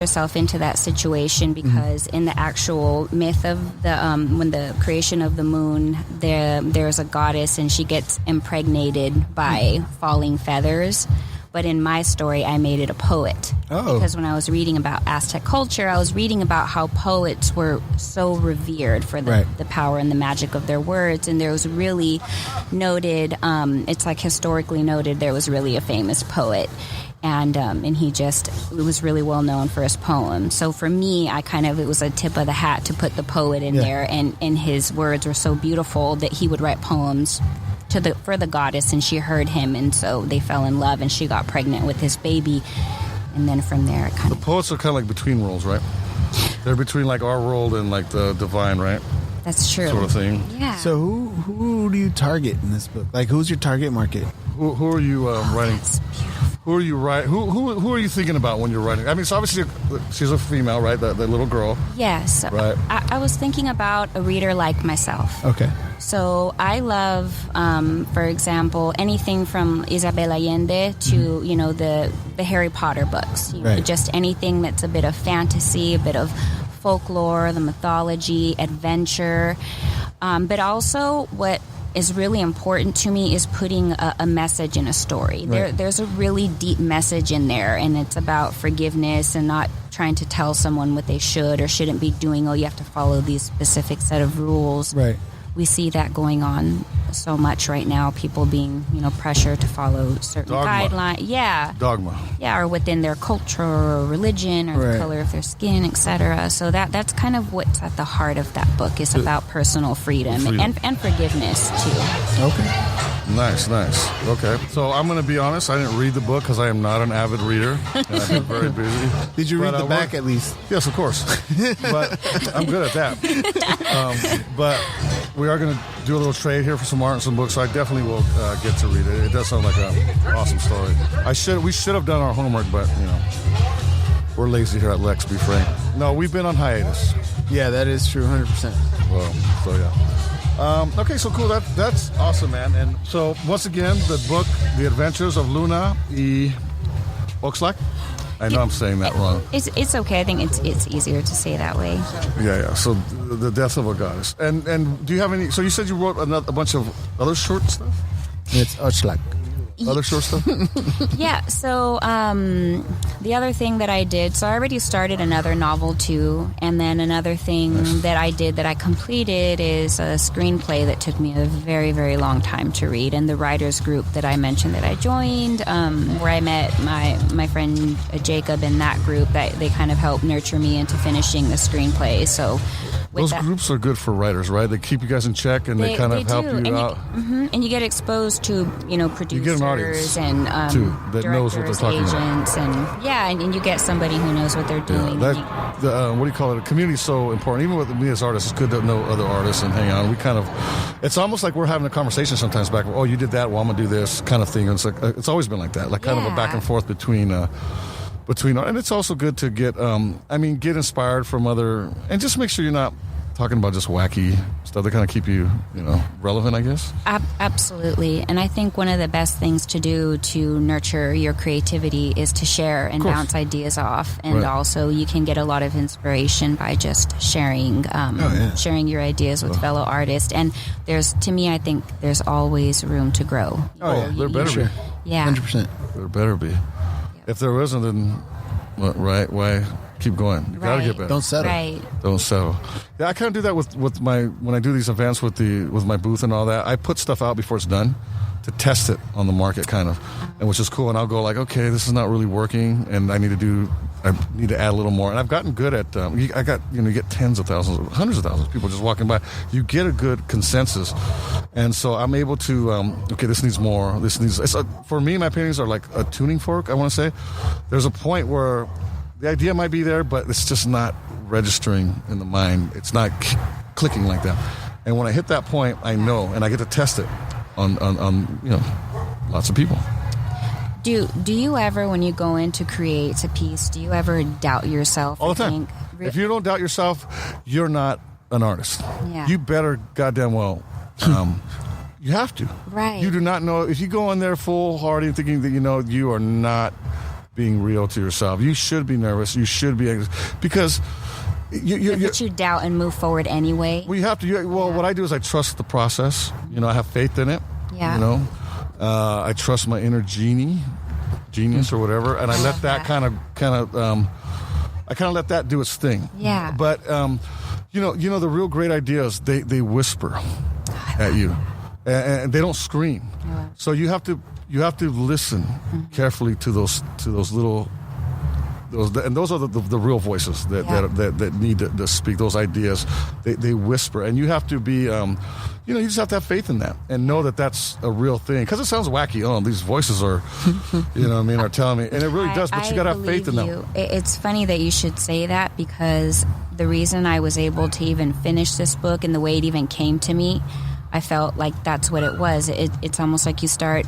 yourself into that situation because in the actual myth of the when the creation of the moon, there's a goddess and she gets impregnated by falling feathers. But in my story, I made it a poet. Oh. Because when I was reading about Aztec culture, I was reading about how poets were so revered for the power and the magic of their words. And there was really noted, it's like historically noted, there was really a famous poet. And he was really well known for his poems. So for me, it was a tip of the hat to put the poet in there. And his words were so beautiful that he would write poems for the goddess, and she heard him, and so they fell in love, and she got pregnant with his baby, and then from there it kind of... The poets are kind of like between worlds, right? They're between like our world and like the divine, right? That's true. Sort of thing. Yeah. So who do you target in this book? Like, who's your target market? Who are you writing? That's beautiful. Who are you writing? Who are you thinking about when you're writing? I mean, so obviously she's a female, right? The little girl. Yes. Right. I was thinking about a reader like myself. Okay. So I love, for example, anything from Isabel Allende to, the Harry Potter books. Just anything that's a bit of fantasy, a bit of folklore, the mythology, adventure. But also what is really important to me is putting a message in a story. There's a really deep message in there, and it's about forgiveness and not trying to tell someone what they should or shouldn't be doing. Oh, you have to follow these specific set of rules. Right. We see that going on so much right now, people being, pressured to follow certain guidelines. Yeah. Dogma. Yeah, or within their culture or religion or the color of their skin, etc. So that's kind of what's at the heart of that book, is about personal freedom. And forgiveness, too. Okay. Nice. Okay. So I'm going to be honest, I didn't read the book because I am not an avid reader. And I've been very busy. Did you read the back at least? Yes, of course. But I'm good at that. But we are going to do a little trade here for some art and some books, so I definitely will get to read it. It does sound like an awesome story. We should have done our homework, but, we're lazy here at LeX Be Frank. No, we've been on hiatus. Yeah, that is true, 100%. Well, so yeah. Okay, so cool. That's awesome, man. And so, once again, the book, The Adventures of Luna Oxlac. I know I'm saying that wrong. It's okay. I think it's easier to say that way. Yeah. So, the death of a goddess. And do you have any... So, you said you wrote a bunch of other short stuff? It's Oxlac. Other short stuff? Yeah, so the other thing that I did, so I already started another novel too, and then another thing that I did that I completed is a screenplay that took me a very, very long time to read. And the writers group that I mentioned that I joined, where I met my friend Jacob in that group, that they kind of helped nurture me into finishing the screenplay. So those groups are good for writers, right? They keep you guys in check, and they kind of help you out. And you get exposed to, producers, you get an audience and too, that knows what they're talking agents, about. And you get somebody who knows what they're doing. Yeah, what do you call it? The community is so important. Even with me as artists, it's good to know other artists and hang on. It's almost like we're having a conversation sometimes back. Oh, you did that. Well, I'm gonna do this kind of thing. And it's always been like that, like kind of a back and forth between, and it's also good to get inspired from other, and just make sure you're not talking about just wacky stuff that kind of keep you, relevant, I guess. Absolutely. And I think one of the best things to do to nurture your creativity is to share and bounce ideas off. And also you can get a lot of inspiration by just sharing your ideas with fellow artists. And I think there's always room to grow. There better be. Yeah. 100%. There better be. If there isn't, then why keep going? You gotta get better. Don't settle. Right. Don't settle. Yeah, I kind of do that with my, when I do these events with my booth and all that. I put stuff out before it's done to test it on the market, kind of, and which is cool. And I'll go like, okay, this is not really working, and I need to add a little more. And I've gotten good at. You get tens of thousands, hundreds of thousands of people just walking by. You get a good consensus, and so I'm able to. Okay, this needs more. For me, my paintings are like a tuning fork. I want to say, there's a point where the idea might be there, but it's just not registering in the mind. It's not clicking like that. And when I hit that point, I know, and I get to test it on lots of people. Do you ever, when you go in to create a piece, do you ever doubt yourself? All the time. If you don't doubt yourself, you're not an artist. Yeah. You better goddamn well. You have to. Right. You do not know. If you go in there full-hearted thinking that you are not being real to yourself. You should be nervous. You should be anxious because but you doubt and move forward anyway. Well, you have to. What I do is I trust the process. I have faith in it. Yeah. I trust my inner genius or whatever, and I let that kind of let that do its thing. Yeah. But the real great ideas, they whisper at you, and they don't scream. So you have to listen carefully to those little. And those are the real voices that need to speak. Those ideas, they whisper, and you have to be, you just have to have faith in that and know that that's a real thing. Because it sounds wacky. Oh, these voices are, are telling me, and it really does. But you got to have faith in them. It's funny that you should say that because the reason I was able to even finish this book and the way it even came to me, I felt like that's what it was. It's almost like you start.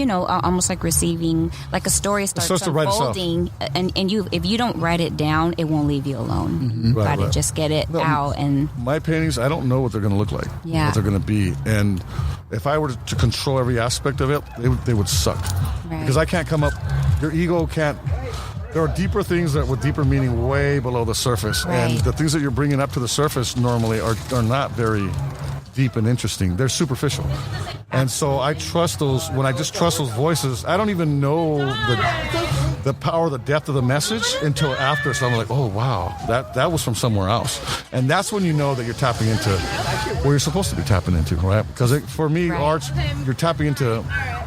Almost like receiving, like a story starts unfolding, and if you don't write it down, it won't leave you alone. Mm-hmm. You got to just get it out. And my paintings, I don't know what they're going to look like, what they're going to be, and if I were to control every aspect of it, they would suck, because I can't come up. Your ego can't. There are deeper things with deeper meaning way below the surface, and the things that you're bringing up to the surface normally are not very deep and interesting. They're superficial. And so I trust those. When I just trust those voices, I don't even know the power, the depth of the message until after. So I'm like, oh, wow, that was from somewhere else. And that's when you know that you're tapping into where you're supposed to be tapping into, right? Because for me, arts, you're tapping into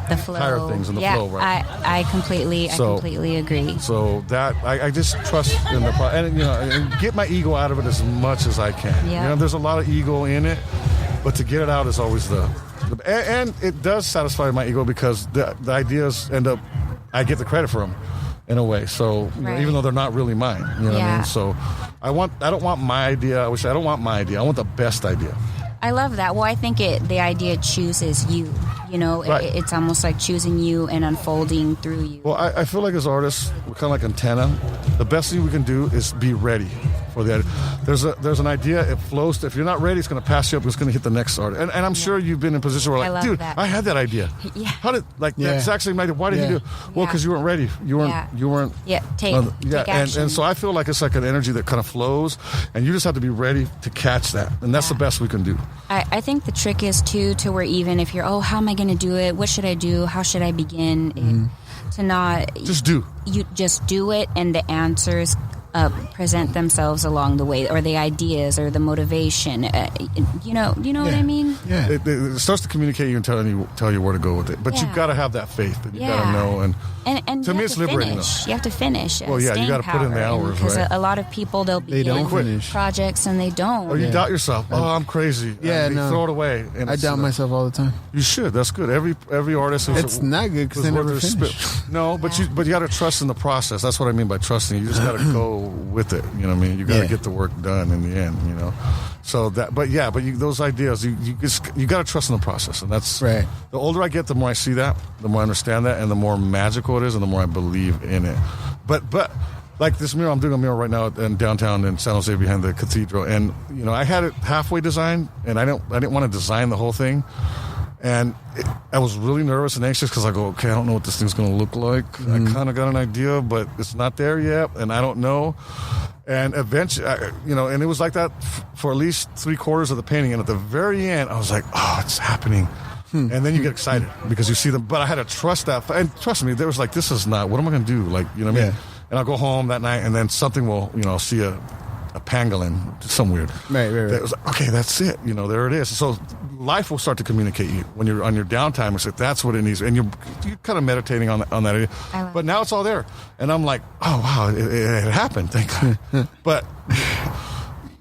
the flow. Higher things in the flow, right? I completely agree. So that I just trust in the and get my ego out of it as much as I can. Yeah. There's a lot of ego in it, but to get it out is always and it does satisfy my ego because the ideas end up, I get the credit for them in a way. So even though they're not really mine, you know what I mean? So I don't want my idea. I don't want my idea. I want the best idea. I love that. Well, I think the idea chooses you. It's almost like choosing you and unfolding through you. Well, I feel like as artists, we're kind of like antenna. The best thing we can do is be ready for the idea. There's an idea, it flows. If you're not ready, it's going to pass you up. It's going to hit the next artist. And I'm sure you've been in a position where I had that idea. Yeah. How did that's actually my idea. Why did you do it? Well, because you weren't ready. You weren't. Yeah. Take action. And so I feel like it's like an energy that kind of flows, and you just have to be ready to catch that. And that's the best we can do. I think the trick is to where even if you're, how am I going to do it? What should I do? How should I begin? To not just do. You just do it, and the answers present themselves along the way, or the ideas, or the motivation. You know what I mean? Yeah. It starts to communicate you and tell you where to go with it. But you've got to have that faith, and you got to know. And to me, it's liberating. You have to finish. Well, you got to put in the hours, because a lot of people they don't finish projects and they don't. Or you doubt yourself. Oh, I'm crazy. Yeah, no. Throw it away. And I doubt myself all the time. You should. That's good. Every artist. It's not good because they never finish. No, but you got to trust in the process. That's what I mean by trusting. You just got to go with it. You know what I mean? You got to get the work done in the end. So that. But those ideas, you got to trust in the process, and that's right. The older I get, the more I see that, the more I understand that, and the more magical it is, and the more I believe in it. But like this mural, I'm doing a mural right now in downtown in San Jose behind the cathedral, and I had it halfway designed, and I didn't want to design the whole thing, and I was really nervous and anxious because I go, okay, I don't know what this thing's going to look like. I kind of got an idea, but it's not there yet, and I don't know. And eventually, and it was like that for at least 3/4 of the painting, and at the very end, I was like, oh, it's happening. And then you get excited because you see them. But I had to trust that. And trust me, there was like, this is not, what am I going to do? Like, you know what I mean? And I'll go home that night, and then something will, I'll see a pangolin, some weird. Right. That was like, okay, that's it. There it is. So life will start to communicate you when you're on your downtime. It's like, that's what it needs. And you're kind of meditating on that idea. But now it's all there. And I'm like, oh, wow, it happened. Thank God. But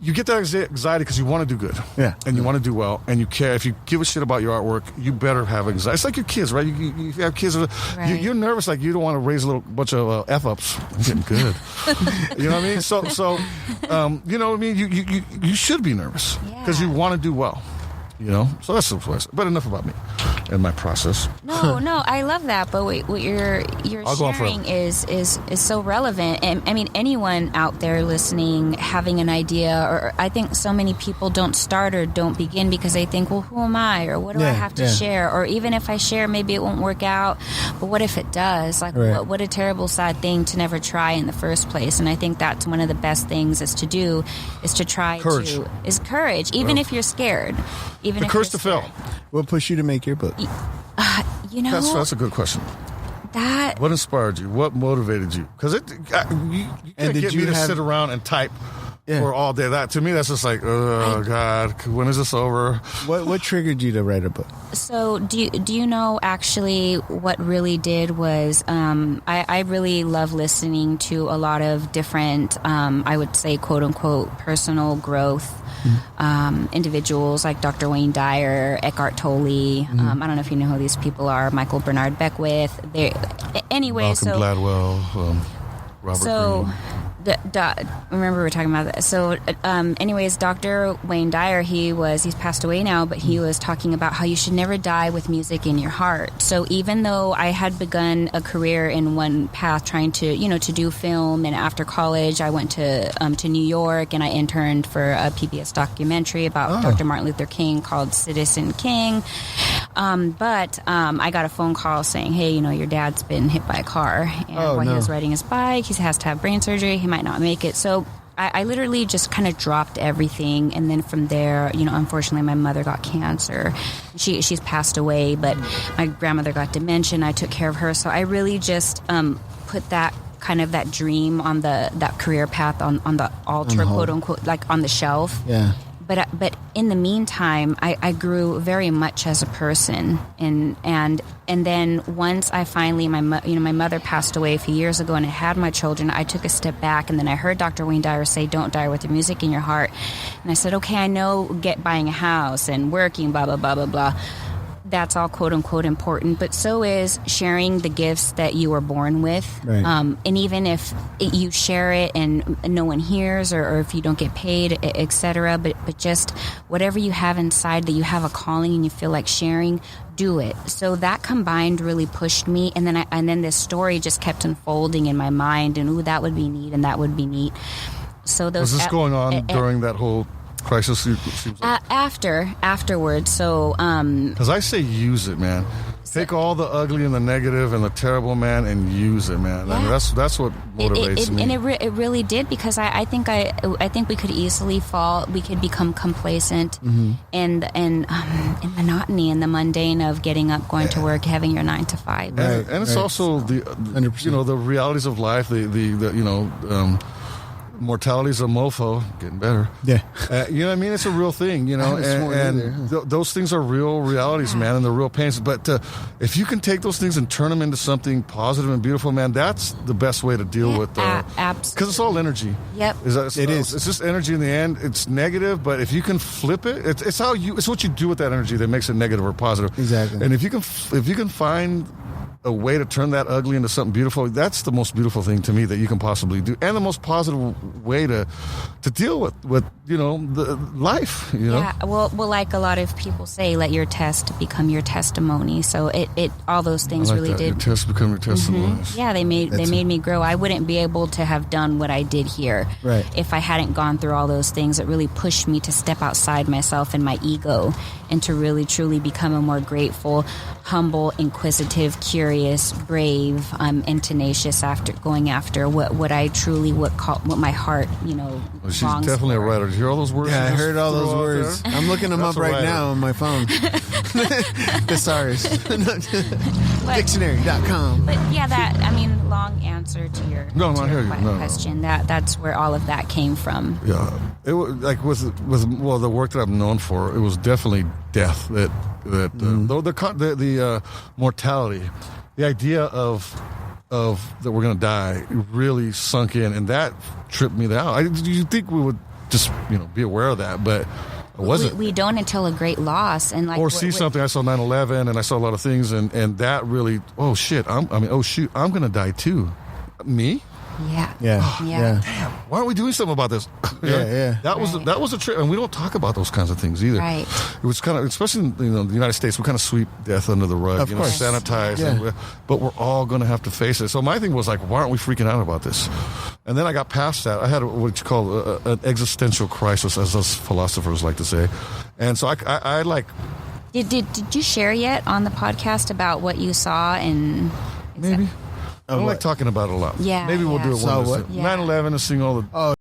you get that anxiety because you want to do good. Yeah. And you want to do well. And you care. If you give a shit about your artwork, you better have anxiety. It's like your kids, right? You have kids. Right. You're nervous, like you don't want to raise a little bunch of F-ups. I'm getting good. You know what I mean? So you know what I mean? You should be nervous because you want to do well. So that's the place. But enough about me. in my process. No, I love that. But what you're sharing is so relevant. And I mean, anyone out there listening, having an idea, or I think so many people don't start or don't begin because they think, well, who am I, or what do I have to share, or even if I share, maybe it won't work out. But what if it does? Like, what a terrible, sad thing to never try in the first place. And I think that's one of the best things is to try courage. Is courage, even if you're scared, even the if courage you're to fail. What pushed you to make your book? That's a good question. What inspired you? What motivated you? Because you can't get me to sit around and type for all day. That to me, that's just like, oh God, when is this over? What triggered you to write a book? So do you know actually what really did was I really love listening to a lot of different I would say quote unquote personal growth individuals like Dr. Wayne Dyer, Eckhart Tolle. I don't know if you know who these people are. Michael Bernard Beckwith. Malcolm Gladwell, Robert Greene. Remember we were talking about that. So, anyways, Dr. Wayne Dyer, he's passed away now, but he was talking about how you should never die with music in your heart. So even though I had begun a career in one path, trying to do film, and after college, I went to New York and I interned for a PBS documentary about Dr. Martin Luther King called Citizen King. But I got a phone call saying, hey, your dad's been hit by a car, and while he was riding his bike, he has to have brain surgery. He might not make it. So I literally just kind of dropped everything, and then from there, unfortunately, my mother got cancer. She's passed away, but my grandmother got dementia, and I took care of her. So I really just put that kind of that dream on that career path on the altar, quote unquote, like on the shelf. Yeah. But in the meantime, I grew very much as a person, and then once I finally my mother passed away a few years ago, and I had my children, I took a step back, and then I heard Dr. Wayne Dyer say, "Don't die with the music in your heart," and I said, "Okay, I know buying a house and working, blah blah blah blah blah." That's all quote unquote important, but so is sharing the gifts that you were born with. Right. And even if you share it and no one hears, or if you don't get paid, etc., but just whatever you have inside that you have a calling and you feel like sharing, do it. So that combined really pushed me, and then this story just kept unfolding in my mind, and that would be neat, and that would be neat. So those was this going on during that whole crisis? Seems like? Afterwards. So because I say use it, man. Take all the ugly and the negative and the terrible, man, and use it, man. Yeah. I mean, that's what motivates me. And it really did, because I think we could easily fall. We could become complacent in monotony and the mundane of getting up, going to work, having your 9 to 5. And it's also the 100%. The realities of life. Mortality's a mofo, getting better. Yeah. You know what I mean? It's a real thing, those things are real realities, man, and the real pains. But if you can take those things and turn them into something positive and beautiful, man, that's the best way to deal with absolutely. Because it's all energy. Yep. It is. It's just energy in the end. It's negative, but if you can flip it, it's what you do with that energy that makes it negative or positive. Exactly. And if you can find a way to turn that ugly into something beautiful, that's the most beautiful thing to me that you can possibly do, and the most positive way to deal with the life. Yeah, well, like a lot of people say, let your test become your testimony. So it all those things like really that. did. Your test become your testimony. Yeah, they made me grow. I wouldn't be able to have done what I did here if I hadn't gone through all those things. It really pushed me to step outside myself and my ego, and to really truly become a more grateful, humble, inquisitive, curious, brave, and tenacious going after what my heart She's longs definitely for. a writer. Did you hear all those words? Yeah, I heard all those words. There? I'm looking them That's up right now on my phone. Thesaurus. Dictionary.com. But yeah, long answer to your question. That's where all of that came from. Yeah, it was like with the work that I'm known for. It was definitely death that the mortality, the idea of that we're going to die really sunk in, and that tripped me out. You think we would just be aware of that, but I wasn't. We don't until a great loss, and see something. I saw 9/11, and I saw a lot of things, and that really, I'm going to die too. Me? Yeah. Why aren't we doing something about this? Yeah. That was a trip, and we don't talk about those kinds of things either. Right. It was kind of, especially in the United States, we kind of sweep death under the rug, Of course. sanitize, Yeah. but we're all going to have to face it. So my thing was like, why aren't we freaking out about this? And then I got past that. I had what you call an existential crisis, as us philosophers like to say, and so I like. Did you share yet on the podcast about what you saw and Maybe. I don't like talking about it a lot. Yeah, Maybe we'll do it So one what? day. 9/11 and seeing all the